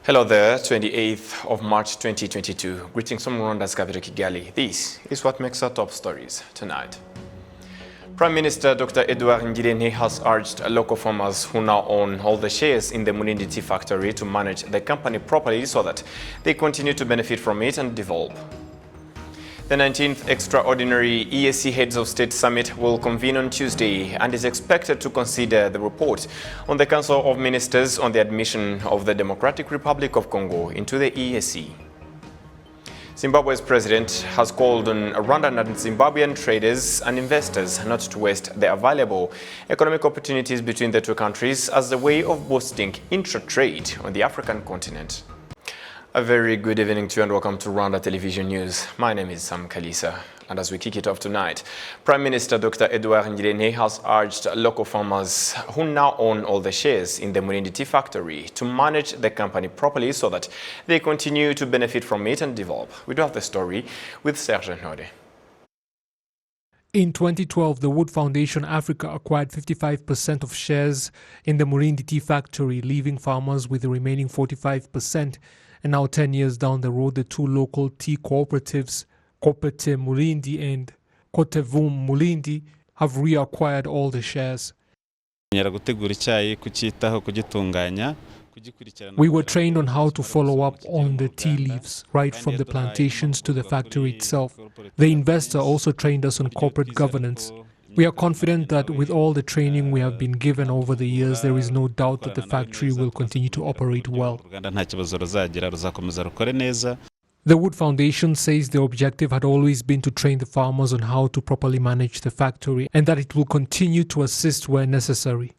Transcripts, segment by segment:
Hello there, 28th of March 2022. Greetings from Rwanda's capital Kigali. This is what makes our top stories tonight. Prime Minister Dr. Edouard Ngirente has urged local farmers who now own all the shares in the Mulindi tea factory to manage the company properly so that they continue to benefit from it and develop. The 19th Extraordinary EAC Heads of State Summit will convene on Tuesday and is expected to consider the report on the Council of Ministers on the admission of the Democratic Republic of Congo into the EAC. Zimbabwe's president has called on Rwandan and Zimbabwean traders and investors not to waste the available economic opportunities between the two countries as a way of boosting intra-trade on the African continent. A very good evening to you and welcome to Rwanda Television News. My name is Sam Kalisa, and as we kick it off tonight, Prime Minister Dr. Edouard Ngirente has urged local farmers who now own all the shares in the Mulindi tea factory to manage the company properly so that they continue to benefit from it and develop. We do have the story with Serge Node. In 2012, the Wood Foundation Africa acquired 55% of shares in the Mulindi tea factory, leaving farmers with the remaining 45%. And now 10 years down the road, the two local tea cooperatives, Kopete Mulindi and Kotevum Mulindi, have reacquired all the shares. We were trained on how to follow up on the tea leaves, right from the plantations to the factory itself. The investor also trained us on corporate governance. We are confident that with all the training we have been given over the years, there is no doubt that the factory will continue to operate well. The Wood Foundation says the objective had always been to train the farmers on how to properly manage the factory and that it will continue to assist where necessary.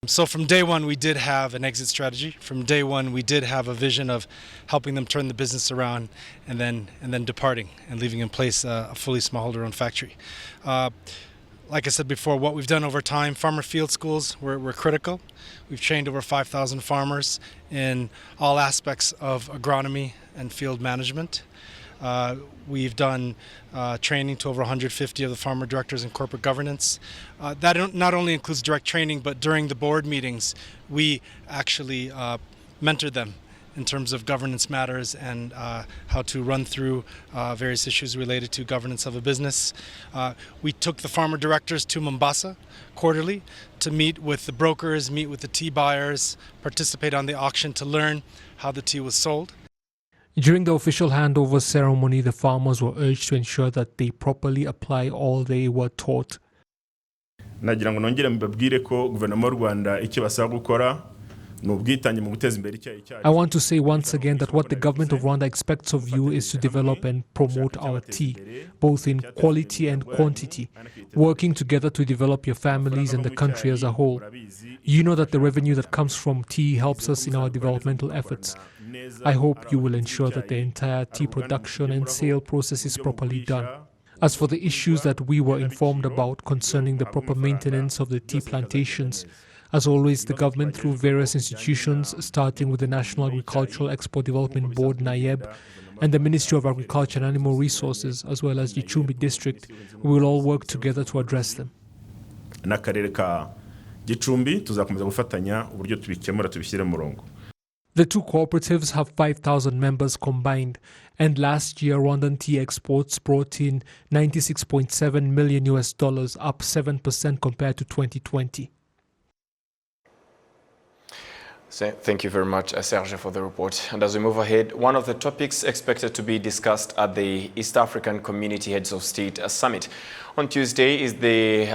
So from day one, we did have an exit strategy. From day one, we did have a vision of helping them turn the business around and then departing and leaving in place a fully smallholder-owned factory. Like I said before, what we've done over time, farmer field schools were critical. We've trained over 5,000 farmers in all aspects of agronomy and field management. We've done training to over 150 of the farmer directors in corporate governance. That not only includes direct training, but during the board meetings, we actually mentored them in terms of governance matters and how to run through various issues related to governance of a business. We took the farmer directors to Mombasa quarterly to meet with the brokers, meet with the tea buyers, participate on the auction to learn how the tea was sold. During the official handover ceremony, the farmers were urged to ensure that they properly apply all they were taught. Nagira ngo nongere mbabwire ko guverinoma y'u Rwanda icyo basaba gukora. I want to say once again that what the government of Rwanda expects of you is to develop and promote our tea, both in quality and quantity, working together to develop your families and the country as a whole. You know that the revenue that comes from tea helps us in our developmental efforts. I hope you will ensure that the entire tea production and sale process is properly done. As for the issues that we were informed about concerning the proper maintenance of the tea plantations, as always, the government, through various institutions, starting with the National Agricultural Export Development Board, NAEB, and the Ministry of Agriculture and Animal Resources, as well as Gicumbi District, we will all work together to address them. The two cooperatives have 5,000 members combined, and last year Rwandan tea exports brought in $96.7 million, up 7% compared to 2020. Thank you very much, Serge, for the report. And as we move ahead, one of the topics expected to be discussed at the East African Community Heads of State Summit on Tuesday is the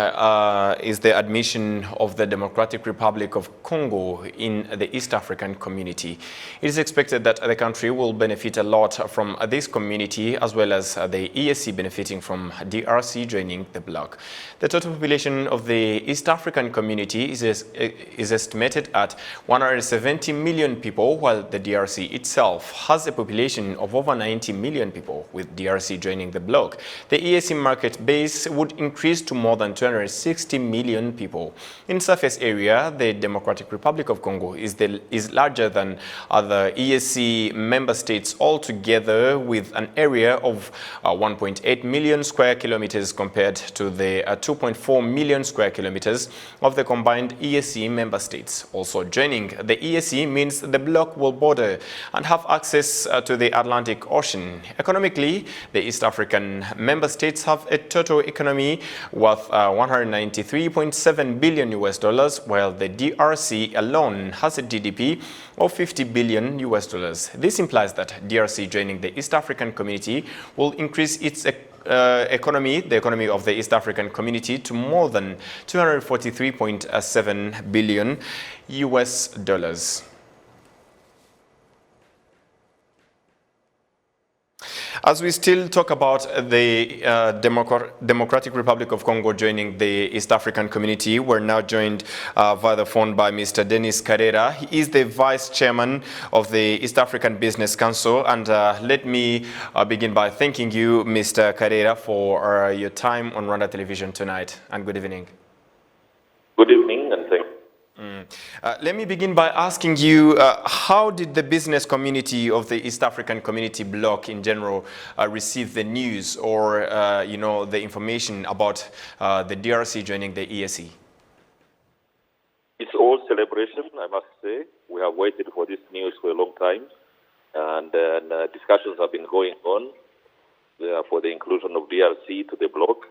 admission of the Democratic Republic of Congo in the East African Community. It is expected that the country will benefit a lot from this community, as well as the EAC benefiting from DRC joining the bloc. The total population of the East African Community is estimated at 170 million people, while the DRC itself has a population of over 90 million people, with DRC joining the bloc. The EAC market base would increase to more than 260 million people. In surface area, the Democratic Republic of Congo is larger than other EAC member states altogether, with an area of 1.8 million square kilometers compared to the 2.4 million square kilometers of the combined EAC member states. Also joining the the EAC means the bloc will border and have access to the Atlantic Ocean. Economically, the East African member states have a total economy worth 193.7 billion US dollars, while the DRC alone has a GDP of 50 billion US dollars. This implies that DRC joining the East African community will increase its economy, the economy of the East African community, to more than 243.7 billion US dollars. As we still talk about the Democratic Republic of Congo joining the East African community, we're now joined via the phone by Mr. Denis Karera. He is the Vice Chairman of the East African Business Council. And let me begin by thanking you, Mr. Karera, for your time on Rwanda Television tonight. And good evening. Good evening, and thank you. Let me begin by asking you, how did the business community of the East African Community Bloc in general receive the news or, the information about the DRC joining the EAC? It's all celebration, I must say. We have waited for this news for a long time, and discussions have been going on for the inclusion of DRC to the bloc.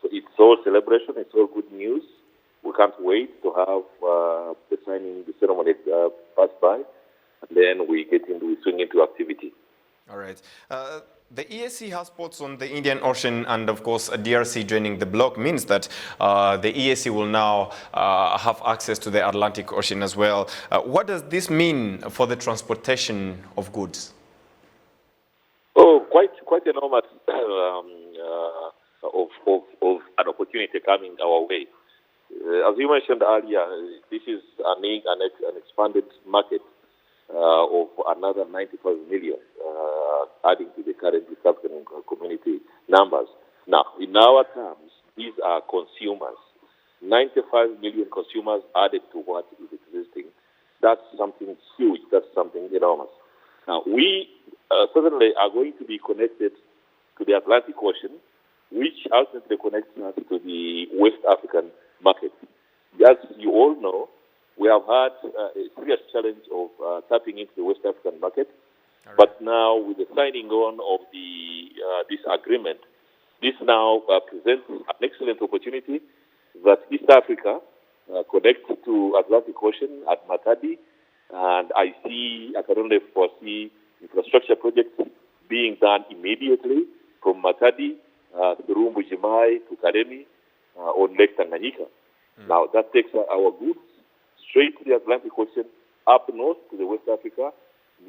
So it's all celebration, it's all good news. We can't wait to have the signing the ceremony pass by, and then we swing into activity. All right. The EAC has ports on the Indian Ocean, and of course, DRC joining the bloc means that the EAC will now have access to the Atlantic Ocean as well. What does this mean for the transportation of goods? Oh, quite enormous of an opportunity coming our way. As you mentioned earlier, this is an expanded market of another 95 million, adding to the current East African community numbers. Now, in our terms, these are consumers. 95 million consumers added to what is existing. That's something huge. That's something enormous. Now, we certainly are going to be connected to the Atlantic Ocean, which ultimately connects us to the West African market. As you all know, we have had a serious challenge of tapping into the West African market. Right. But now, with the signing on of this agreement, this now presents an excellent opportunity that East Africa connects to Atlantic Ocean at Matadi, and I can only foresee infrastructure projects being done immediately from Matadi through Mbujimai to Karemi, on Lake Tanganyika. Now, that takes our goods straight to the Atlantic Ocean, up north to the West Africa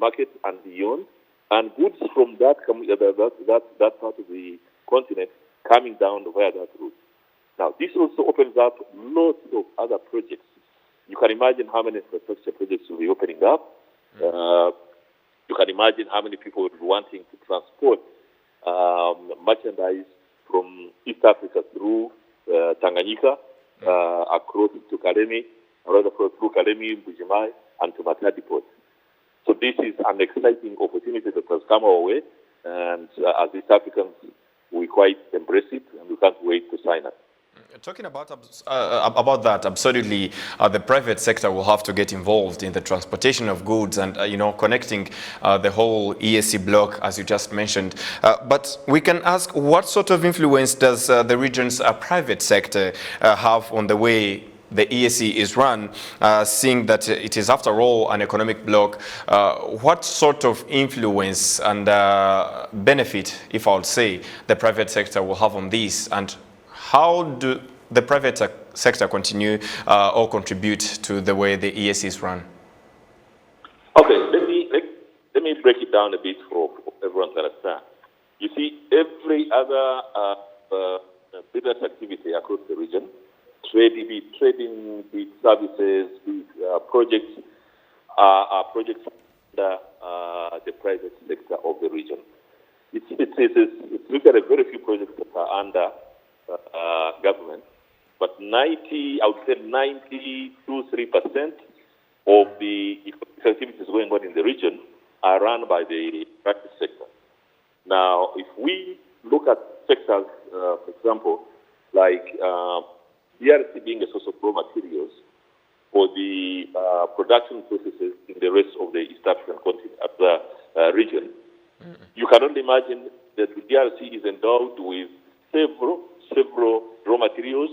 market and beyond, and goods from that part of the continent coming down via that route. Now, this also opens up lots of other projects. You can imagine how many infrastructure projects will be opening up. You can imagine how many people will be wanting to transport merchandise from East Africa through Tanganyika, across to Karemi, through Karemi, Mbujimai, and to Matadi Port. So this is an exciting opportunity that has come our way, and as East Africans, we quite embrace it, and we can't wait to sign up. Talking about that, absolutely, the private sector will have to get involved in the transportation of goods and, connecting the whole EAC bloc, as you just mentioned. But we can ask, what sort of influence does the region's private sector have on the way the EAC is run, seeing that it is, after all, an economic bloc? What sort of influence and benefit, if I would say, the private sector will have on this, and how do the private sector continue or contribute to the way the EAC is run? Okay, let me break it down a bit for everyone to understand. You see, every other business activity across the region, trading, be it services, be it projects, are projects under the private sector of the region. It's look at a very few projects that are under government, but 92-3% of the activities going on in the region are run by the private sector. Now, if we look at sectors, for example, like DRC being a source of raw materials, for the production processes in the rest of the East African continent, region. You cannot imagine that the DRC is endowed with several raw materials.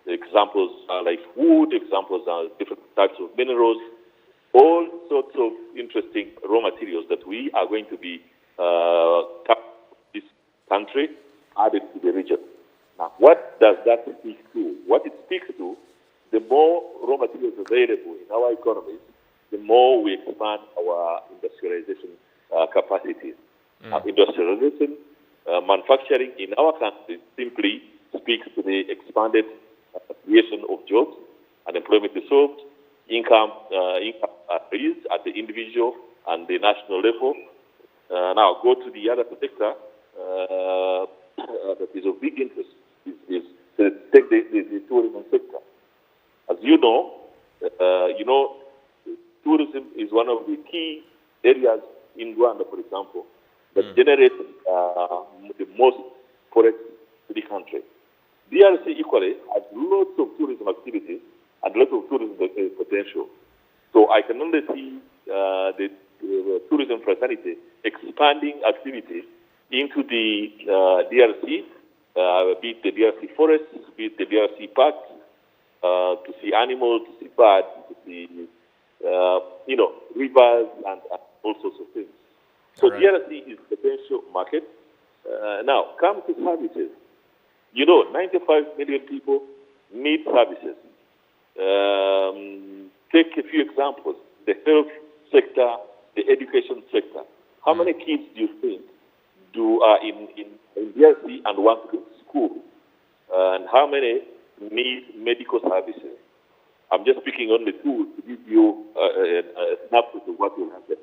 Examples are like wood, examples are different types of minerals, all sorts of interesting raw materials that we are going to be this country added to the region. Now, what does that speak to? What it speaks to, the more raw materials available in our economies, the more we expand our industrialization capacities. Industrialization, manufacturing in our country simply speaks to the expanded creation of jobs, unemployment is solved, income raised at the individual and the national level. Now go to the other sector that is of big interest, is take the tourism sector. As you know, tourism is one of the key areas in Rwanda, for example, that generates the most forex to the country. DRC equally has lots of tourism activities and lots of tourism potential. So I can only see the tourism fraternity expanding activities into the DRC, be it the DRC forests, be it the DRC parks, to see animals, to see birds, to see rivers and all sorts of things. So right. DRC is a potential market. Now, come to services. 95 million people need services. Take a few examples. The health sector, the education sector. How many kids do you think are in DRC and want to go to school? And how many need medical services? I'm just picking only two to give you a snapshot of what will happen.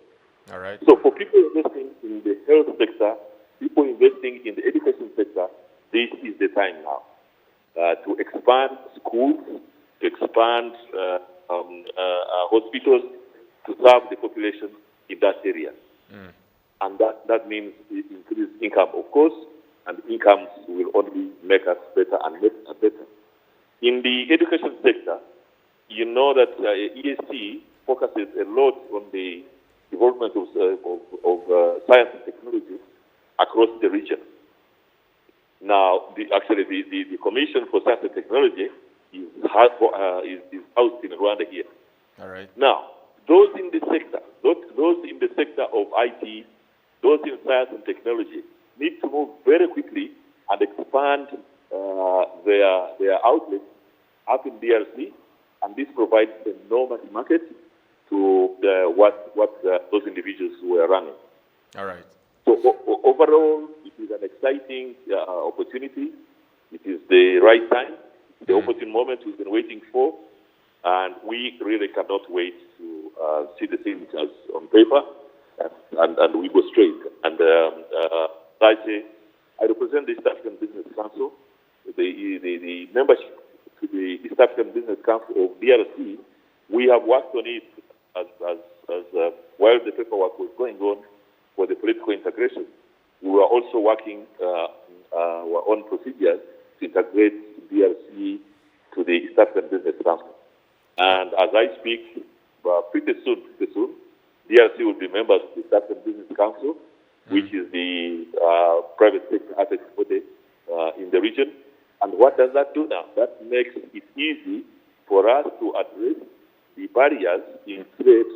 All right. So for people investing in the health sector, people investing in the education sector, this is the time now to expand schools, to expand hospitals, to serve the population in that area. And that means increased income, of course, and incomes will only make us better and better. In the education sector, you know that ESC focuses a lot on the development of science and technology across the region. Now, the Commission for Science and Technology is housed in Rwanda here. All right. Now, those in the sector of IT, those in science and technology, need to move very quickly and expand their outlets up in DRC, and this provides an enormous market to what those individuals were running. All right. So overall, it is an exciting opportunity. It is the right time, the opportune moment we've been waiting for, and we really cannot wait to see the signatures on paper, and we go straight. And I represent the East African Business Council, the membership to the East African Business Council of DRC. We have worked on it as while the paperwork was going on for the political integration. We were also working our own procedures to integrate DRC to the East African Business Council. And as I speak, pretty soon, DRC will be members of the East African Business Council, which is the private sector asset body in the region. And what does that do now? That makes it easy for us to address the barriers in trade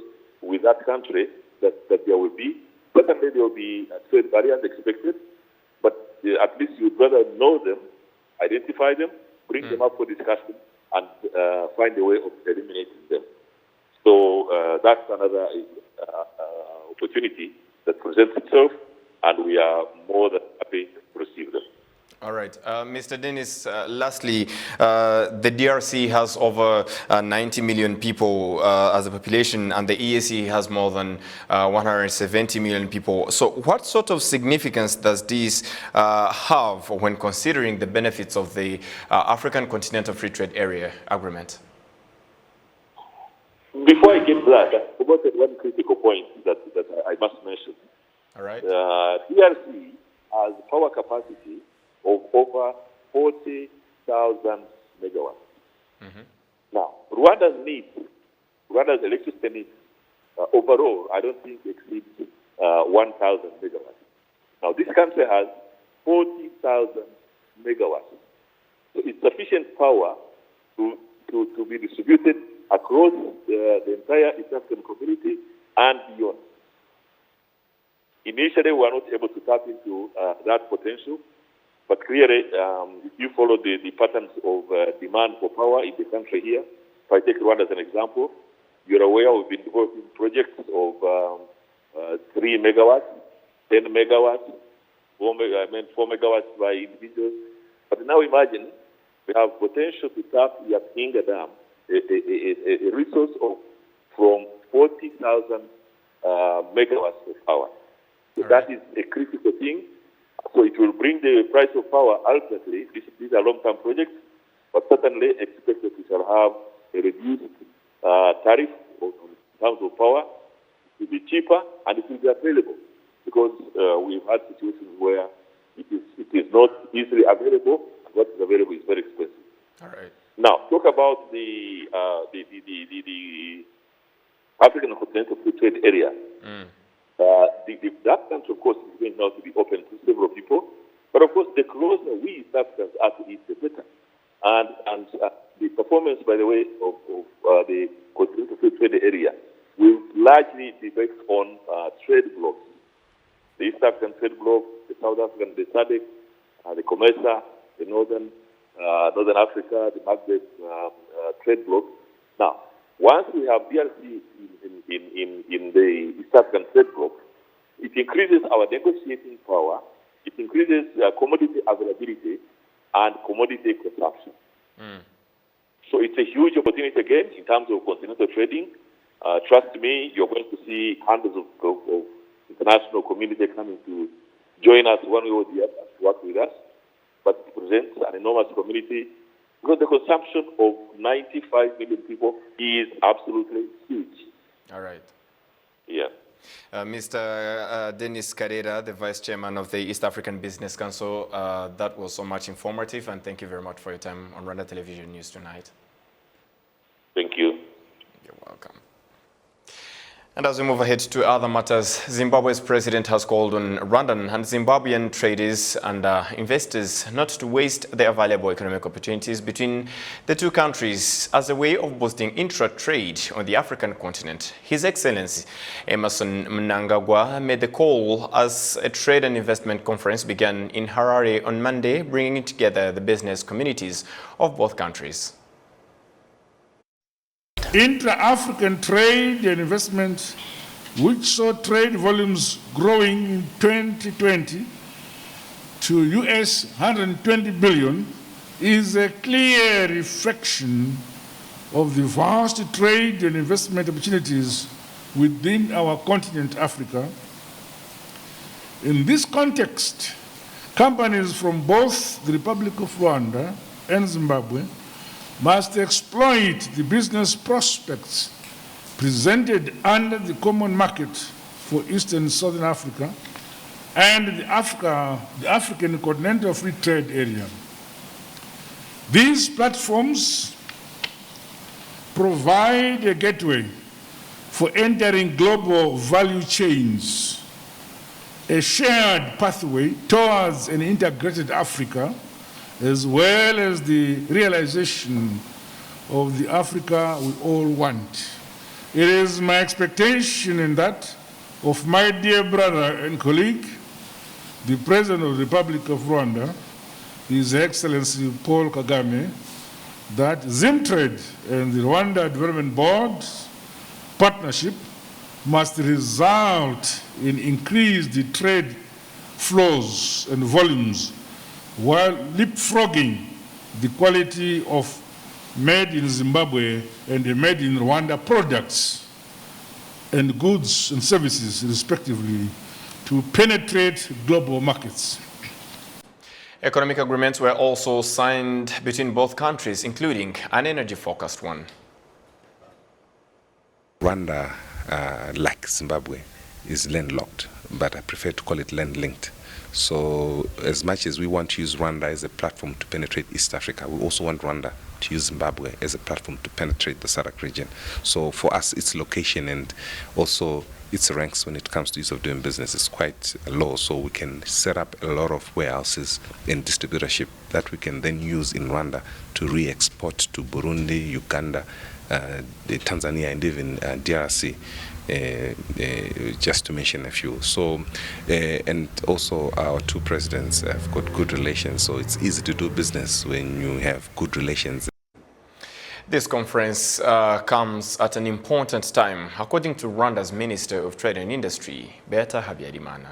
with that country that there will be. Certainly there will be trade barriers expected, but at least you'd rather know them, identify them, bring them up for discussion, and find a way of eliminating them. So that's another opportunity that presents itself, and we are more than happy to receive them. All right. Mr. Dennis, lastly, the DRC has over 90 million people as a population, and the EAC has more than 170 million people. So what sort of significance does this have when considering the benefits of the African Continental Free Trade Area Agreement? Before I get to that, I forgot one critical point that I must mention. All right. DRC has power capacity of over 40,000 megawatts. Now, Rwanda's needs electricity needs overall, I don't think exceeds 1,000 megawatts. Now, this country has 40,000 megawatts. So it's sufficient power to be distributed across the entire East African community and beyond. Initially, we were not able to tap into that potential, but clearly, if you follow the patterns of demand for power in the country here, if I take Rwanda as an example, you're aware we've been developing projects of 3 megawatts, 10 megawatts, 4 megawatts by individuals. But now imagine we have potential to tap Yapinga Dam, a resource of from 40,000 megawatts of power. So that is a critical thing. So it will bring the price of power ultimately. These are long-term projects, but certainly expect that we shall have a reduced tariff in terms of power. It will be cheaper and it will be available, because we've had situations where it is not easily available, and what is available is very expensive. All right. Now, talk about the African Continental Free Trade Area. That country, of course, is going now to be open to several people. But, of course, the closer we East Africans are to it, the better. And the performance, by the way, of the Continental Free Trade Area will largely be based on trade blocks. The East African trade bloc, the South African, the SADC, the COMESA, the Northern Africa, the Maghreb trade bloc. Now, once we have DRC in the East African trade bloc, it increases our negotiating power, it increases commodity availability and commodity consumption. So it's a huge opportunity again in terms of continental trading. Trust me, you're going to see hundreds of international community coming to join us one way or the other to work with us. But it presents an enormous community, because the consumption of 95 million people is absolutely huge. All right. Yeah. Mr. Dennis Karera, the Vice Chairman of the East African Business Council, that was so much informative, and thank you very much for your time on Rwanda Television News tonight. Thank you. You're welcome. And as we move ahead to other matters, Zimbabwe's president has called on Rwandan and Zimbabwean traders and investors not to waste their valuable economic opportunities between the two countries as a way of boosting intra-trade on the African continent. His Excellency Emerson Mnangagwa made the call as a trade and investment conference began in Harare on Monday, bringing together the business communities of both countries. Intra-African trade and investment, which saw trade volumes growing in 2020 to US 120 billion, is a clear reflection of the vast trade and investment opportunities within our continent, Africa. In this context, companies from both the Republic of Rwanda and Zimbabwe must exploit the business prospects presented under the common market for East and Southern Africa and the African Continental Free Trade Area. These platforms provide a gateway for entering global value chains, a shared pathway towards an integrated Africa, as well as the realization of the Africa we all want. It is my expectation and that of my dear brother and colleague, the President of the Republic of Rwanda, His Excellency Paul Kagame, that Zimtrade and the Rwanda Development Board partnership must result in increased trade flows and volumes, while leapfrogging the quality of made in Zimbabwe and made in Rwanda products and goods and services, respectively, to penetrate global markets. Economic agreements were also signed between both countries, including an energy-focused one. Rwanda, like Zimbabwe, is landlocked, but I prefer to call it land-linked. So as much as we want to use Rwanda as a platform to penetrate East Africa, we also want Rwanda to use Zimbabwe as a platform to penetrate the SADC region. So for us, its location and also its ranks when it comes to ease of doing business is quite low. So we can set up a lot of warehouses and distributorship that we can then use in Rwanda to re-export to Burundi, Uganda, Tanzania, and even DRC. Just to mention a few. So, and also our two presidents have got good relations, so it's easy to do business when you have good relations. This conference comes at an important time, according to Rwanda's Minister of Trade and Industry, Beata Habyarimana.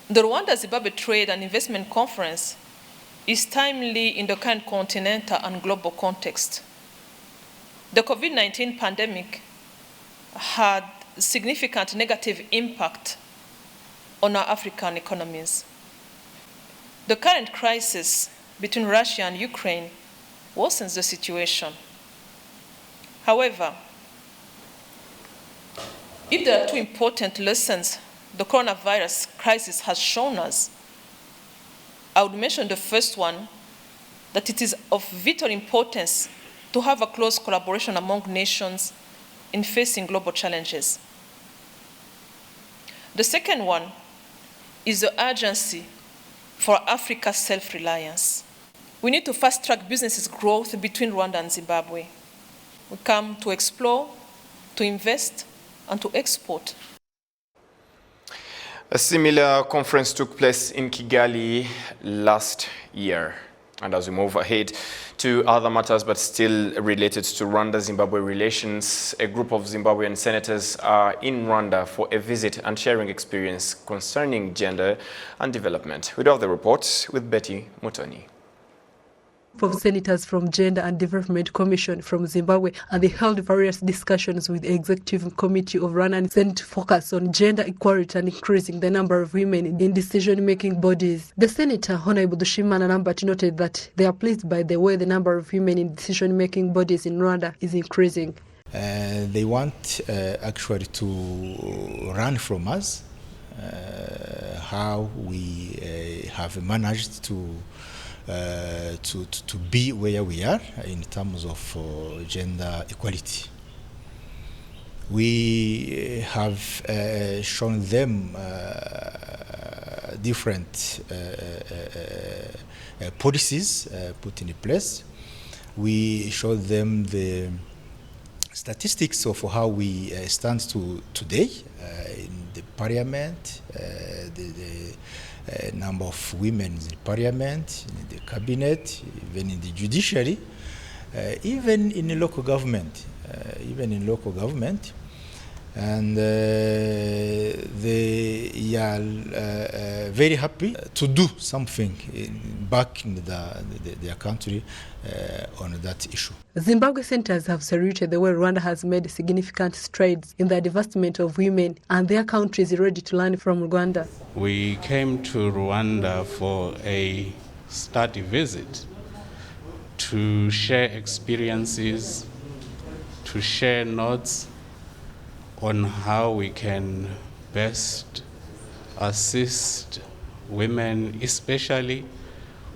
The Rwanda-Zimbabwe Trade and Investment Conference is timely in the current continental and global context. The COVID-19 pandemic had significant negative impact on our African economies. The current crisis between Russia and Ukraine worsens the situation. However, if there are two important lessons the coronavirus crisis has shown us, I would mention the first one, that it is of vital importance to have a close collaboration among nations in facing global challenges. The second one is the urgency for Africa's self-reliance. We need to fast-track business growth between Rwanda and Zimbabwe. We come to explore, to invest, and to export. A similar conference took place in Kigali last year. And as we move ahead to other matters, but still related to Rwanda-Zimbabwe relations, a group of Zimbabwean senators are in Rwanda for a visit and sharing experience concerning gender and development. We do have the report with Betty Mutoni. Of senators from Gender and Development Commission from Zimbabwe, and they held various discussions with the Executive Committee of Rwanda and sent focus on gender equality and increasing the number of women in decision-making bodies. The Senator, Honorable Dushimana Nambati, noted that they are pleased by the way the number of women in decision-making bodies in Rwanda is increasing. They want actually to learn from us how we have managed to be where we are in terms of gender equality. We have shown them different policies put in place. We showed them the statistics of how we stand today in the parliament, the number of women in the parliament, in the cabinet, even in the judiciary, even in the local government, and they are very happy to do something back in their country on that issue. Zimbabwe senators have saluted the way Rwanda has made significant strides in the advancement of women, and their country is ready to learn from Rwanda. We came to Rwanda for a study visit to share experiences, to share notes on how we can best assist women, especially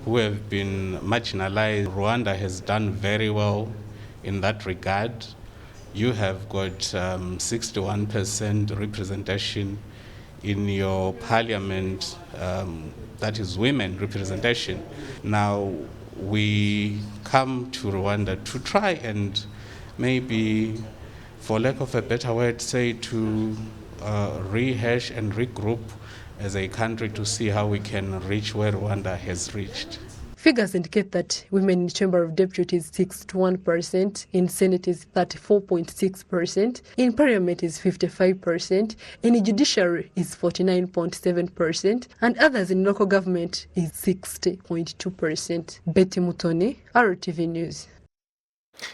who have been marginalized. Rwanda has done very well in that regard. You have got 61% representation in your parliament, that is women representation. Now we come to Rwanda to try and maybe, for lack of a better word, say to rehash and regroup as a country to see how we can reach where Rwanda has reached. Figures indicate that women in the Chamber of Deputies 61%, in Senate is 34.6%, in Parliament is 55%, in the Judiciary is 49.7%, and others in local government is 60.2%. Betty Mutoni, RwandaTV News.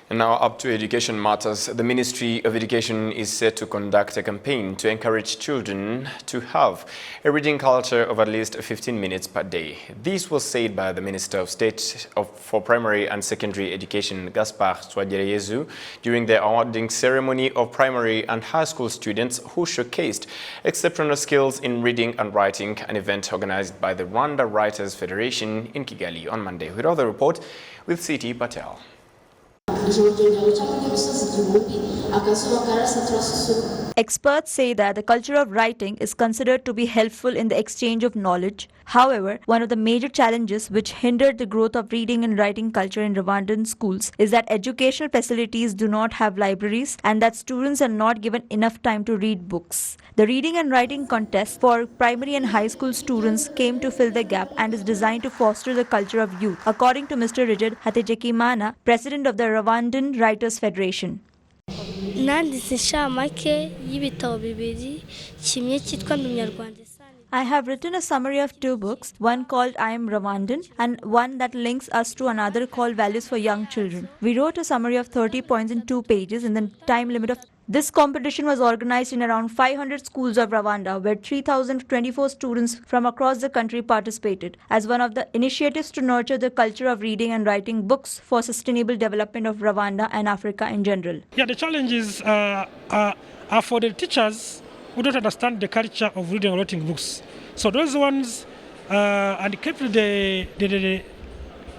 And now up to education matters. The Ministry of Education is set to conduct a campaign to encourage children to have a reading culture of at least 15 minutes per day. This was said by the Minister of State for Primary and Secondary Education, Gaspar Twagereyezu, during the awarding ceremony of primary and high school students who showcased exceptional skills in reading and writing, an event organized by the Rwanda Writers Federation in Kigali on Monday. With all the report with Siti Patel. Experts say that the culture of writing is considered to be helpful in the exchange of knowledge. However, one of the major challenges which hindered the growth of reading and writing culture in Rwandan schools is that educational facilities do not have libraries and that students are not given enough time to read books. The reading and writing contest for primary and high school students came to fill the gap and is designed to foster the culture of youth, according to Mr. Richard Hategekimana, president of the Rwandan Writers Federation. I have written a summary of 2 books, one called I Am Rwandan and one that links us to another called Values for Young Children. We wrote a summary of 30 points in 2 pages in the time limit of. This competition was organized in around 500 schools of Rwanda, where 3,024 students from across the country participated, as one of the initiatives to nurture the culture of reading and writing books for sustainable development of Rwanda and Africa in general. Yeah, the challenges are for the teachers who don't understand the culture of reading and writing books. So those ones, and keep the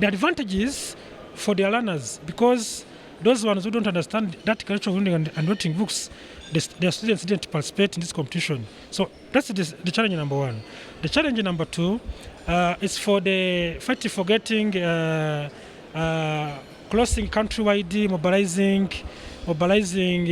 advantages for their learners, because those ones who don't understand that culture of reading and writing books, their students didn't participate in this competition. So that's the challenge number 1. The challenge number 2 is for the fight for getting closing countrywide, mobilizing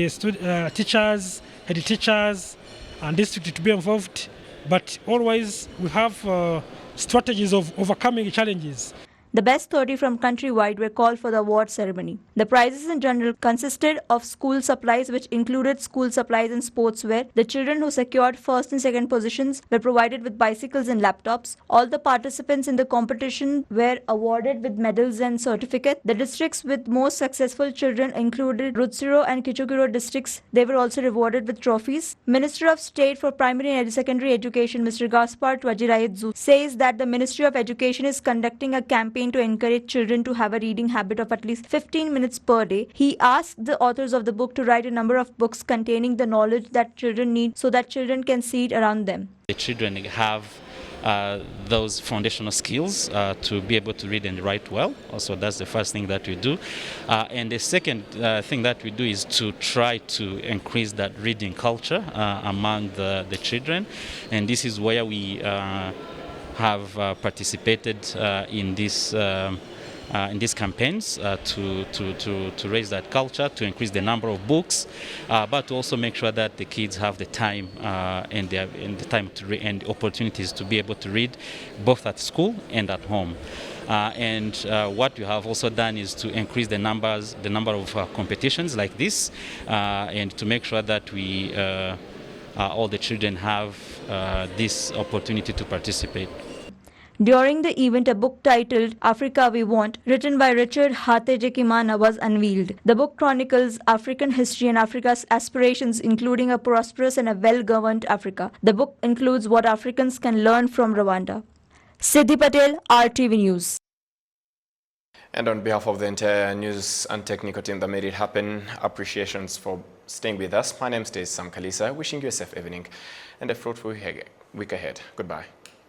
teachers, head teachers, and district to be involved. But always we have strategies of overcoming challenges. The best 30 from countrywide were called for the award ceremony. The prizes in general consisted of school supplies, which included school supplies and sportswear. The children who secured first and second positions were provided with bicycles and laptops. All the participants in the competition were awarded with medals and certificates. The districts with most successful children included Rutsiro and Kichukiro districts. They were also rewarded with trophies. Minister of State for Primary and Secondary Education, Mr. Gaspar Twagereyezu, says that the Ministry of Education is conducting a campaign to encourage children to have a reading habit of at least 15 minutes per day. He asked the authors of the book to write a number of books containing the knowledge that children need so that children can see it around them. The children have those foundational skills to be able to read and write well. Also, that's the first thing that we do. And the second thing that we do is to try to increase that reading culture among the children. And this is where we have participated in these campaigns to raise that culture, to increase the number of books, but to also make sure that the kids have the time and the time to read and opportunities to be able to read both at school and at home. And what we have also done is to increase the number of competitions like this, and to make sure that we all the children have this opportunity to participate. During the event, a book titled Africa We Want, written by Richard Hategekimana, was unveiled. The book chronicles African history and Africa's aspirations, including a prosperous and a well-governed Africa. The book includes what Africans can learn from Rwanda. Siddhi Patel, RTV News. And on behalf of the entire news and technical team that made it happen, appreciations for staying with us. My name is Sam Kalisa, wishing you a safe evening and a fruitful week ahead. Goodbye.